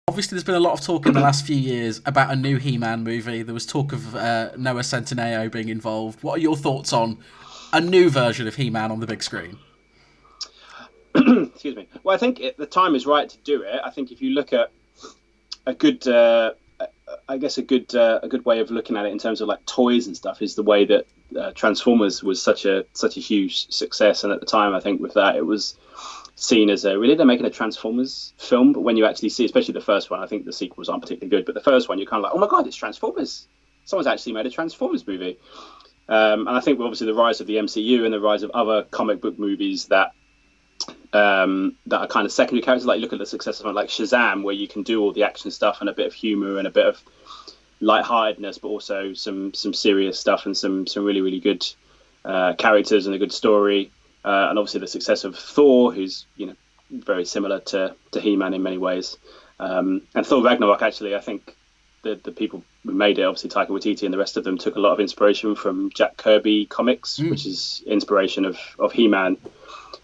obviously there's been a lot of talk in the last few years about a new He-Man movie. There was talk of Noah Centineo being involved. What are your thoughts on a new version of He-Man on the big screen? Excuse me. Well, I think the time is right to do it. I think if you look at a good, I guess a good way of looking at it in terms of like toys and stuff is the way that Transformers was such a huge success, and at the time I think with that it was seen as really they're making a Transformers film, but when you actually see, especially the first one, I think the sequels aren't particularly good, but the first one you're kind of like, oh my god, it's Transformers! Someone's actually made a Transformers movie. And I think obviously the rise of the MCU and the rise of other comic book movies that are kind of secondary characters, like look at the success of something like Shazam, where you can do all the action stuff and a bit of humor and a bit of lightheartedness, but also some serious stuff and some really, really good characters and a good story. And obviously the success of Thor, who's very similar to He-Man in many ways. And Thor Ragnarok, actually, I think the people who made it, obviously Taika Waititi and the rest of them, took a lot of inspiration from Jack Kirby comics, which is inspiration of He-Man.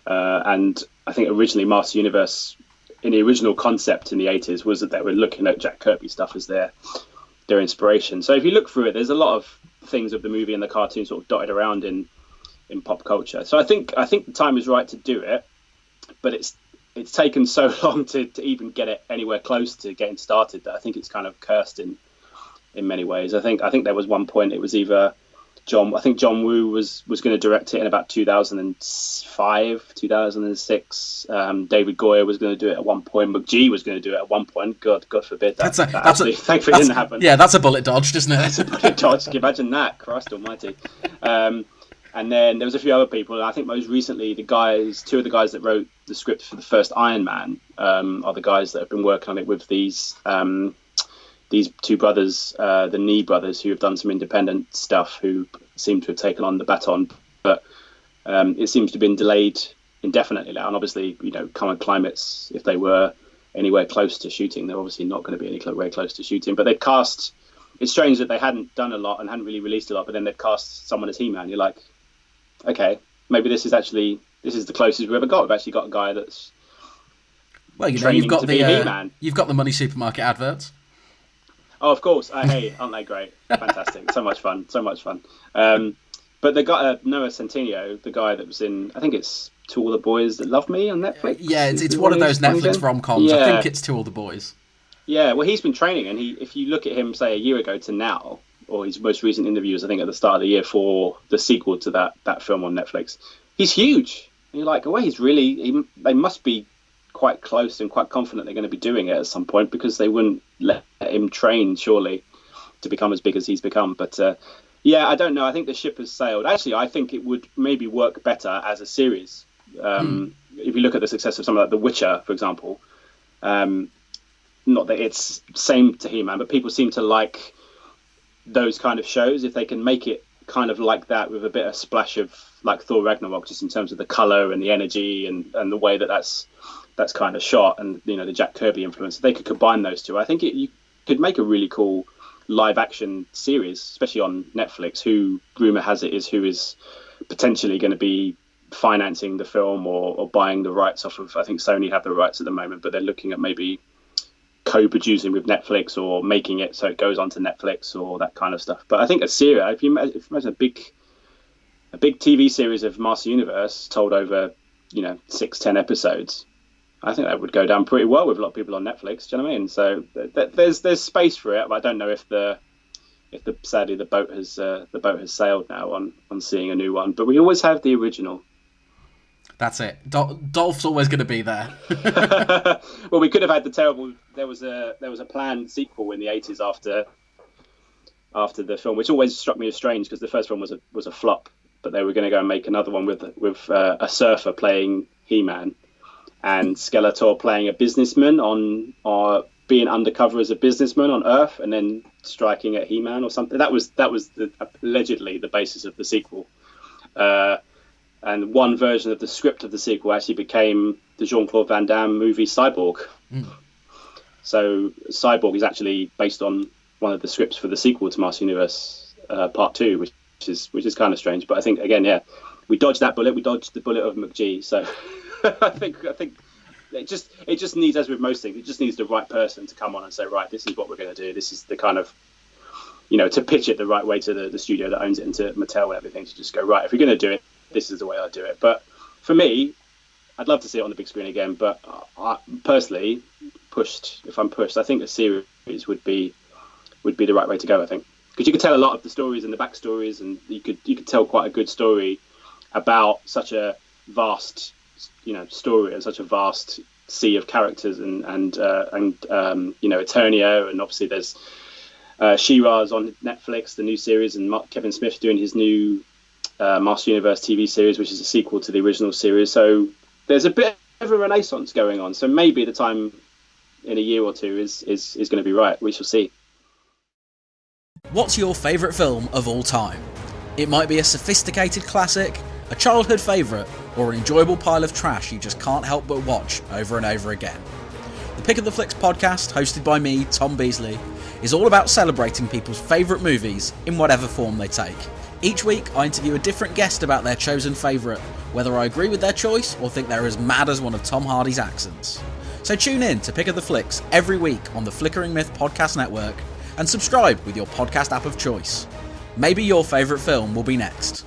And I think originally Master Universe, in the original concept in the 80s, was that they were looking at Jack Kirby stuff as their inspiration. So if you look through it, there's a lot of things of the movie and the cartoon sort of dotted around in pop culture. So I think the time is right to do it, but it's taken so long to even get it anywhere close to getting started that I think it's kind of cursed in many ways. I think there was one point it was either John Woo was going to direct it in about 2005, 2006. David Goyer was going to do it at one point. McGee was going to do it at one point. God forbid that. Thankfully didn't happen. Yeah, that's a bullet dodged, isn't it? That's a bullet dodge. Can you imagine that? Christ almighty. And then there was a few other people. And I think most recently, two of the guys that wrote the script for the first Iron Man are the guys that have been working on it with these two brothers, the Nee brothers, who have done some independent stuff, who seem to have taken on the baton. But it seems to have been delayed indefinitely now. And obviously, current climates, if they were anywhere close to shooting, they're obviously not going to be anywhere close to shooting. But they've cast... It's strange that they hadn't done a lot and hadn't really released a lot, but then they've cast someone as He-Man. You're like, okay, maybe this is the closest we've ever got. We've actually got a guy that's you've got the Money Supermarket adverts. Oh, of course. Hey, aren't they great? Fantastic. So much fun. But the guy, Noah Centineo, the guy that was in, I think it's To All the Boys That Love Me on Netflix. Yeah, it's one of those Netflix rom-coms. Yeah. I think it's To All the Boys. Yeah, well, he's been training, and if you look at him, say, a year ago to now, or his most recent interviews, I think at the start of the year for the sequel to that film on Netflix, he's huge. And you're like, they must be quite close and quite confident they're going to be doing it at some point, because they wouldn't let him train, surely, to become as big as he's become. But yeah, I don't know. I think the ship has sailed. Actually, I think it would maybe work better as a series. If you look at the success of something like The Witcher, for example, not that it's same to He-Man, but people seem to like those kind of shows if they can make it kind of like that, with a bit of splash of like Thor Ragnarok, just in terms of the color and the energy and the way that's kind of shot, and the Jack Kirby influence. If they could combine those two, I think you could make a really cool live action series, especially on Netflix, who rumor has it is potentially going to be financing the film or buying the rights off of, I think Sony have the rights at the moment, but they're looking at maybe co-producing with Netflix or making it so it goes onto Netflix or that kind of stuff. But I think a series, if you imagine a big TV series of Master Universe told over 6-10 episodes, I think that would go down pretty well with a lot of people on Netflix. Do you know what I mean? So there's space for it, but I don't know if sadly the boat has sailed now on seeing a new one. But we always have the original. That's it. Dolph's always going to be there. Well, we could have had the terrible. There was a planned sequel in the 80s after the film, which always struck me as strange, because the first one was a flop. But they were going to go and make another one with a surfer playing He-Man, and Skeletor playing a businessman being undercover as a businessman on Earth, and then striking at He-Man or something. That was allegedly the basis of the sequel. And one version of the script of the sequel actually became the Jean-Claude Van Damme movie Cyborg. So Cyborg is actually based on one of the scripts for the sequel to Master Universe Part 2, which is kind of strange. But I think, again, yeah, we dodged that bullet. We dodged the bullet of McGee. So I think it just needs, as with most things, it just needs the right person to come on and say, right, this is what we're going to do. This is the kind of, to pitch it the right way to the studio that owns it and to Mattel and everything, to just go, right, if you're going to do it, this is the way I do it. But for me, I'd love to see it on the big screen again. But I, personally, if I'm pushed, I think a series would be the right way to go. I think, because you could tell a lot of the stories and the backstories, and you could tell quite a good story about such a vast, story and such a vast sea of characters and Eternia, and obviously there's She-Ra's on Netflix, the new series, and Kevin Smith doing his new Master Universe TV series, which is a sequel to the original series. So there's a bit of a renaissance going on. So maybe the time in a year or two is going to be right. We shall see. What's your favourite film of all time? It might be a sophisticated classic, a childhood favourite, or an enjoyable pile of trash you just can't help but watch over and over again. The Pick of the Flicks podcast, hosted by me, Tom Beasley, is all about celebrating people's favourite movies in whatever form they take. Each week I interview a different guest about their chosen favourite, whether I agree with their choice or think they're as mad as one of Tom Hardy's accents. So tune in to Pick of the Flicks every week on the Flickering Myth podcast network and subscribe with your podcast app of choice. Maybe your favourite film will be next.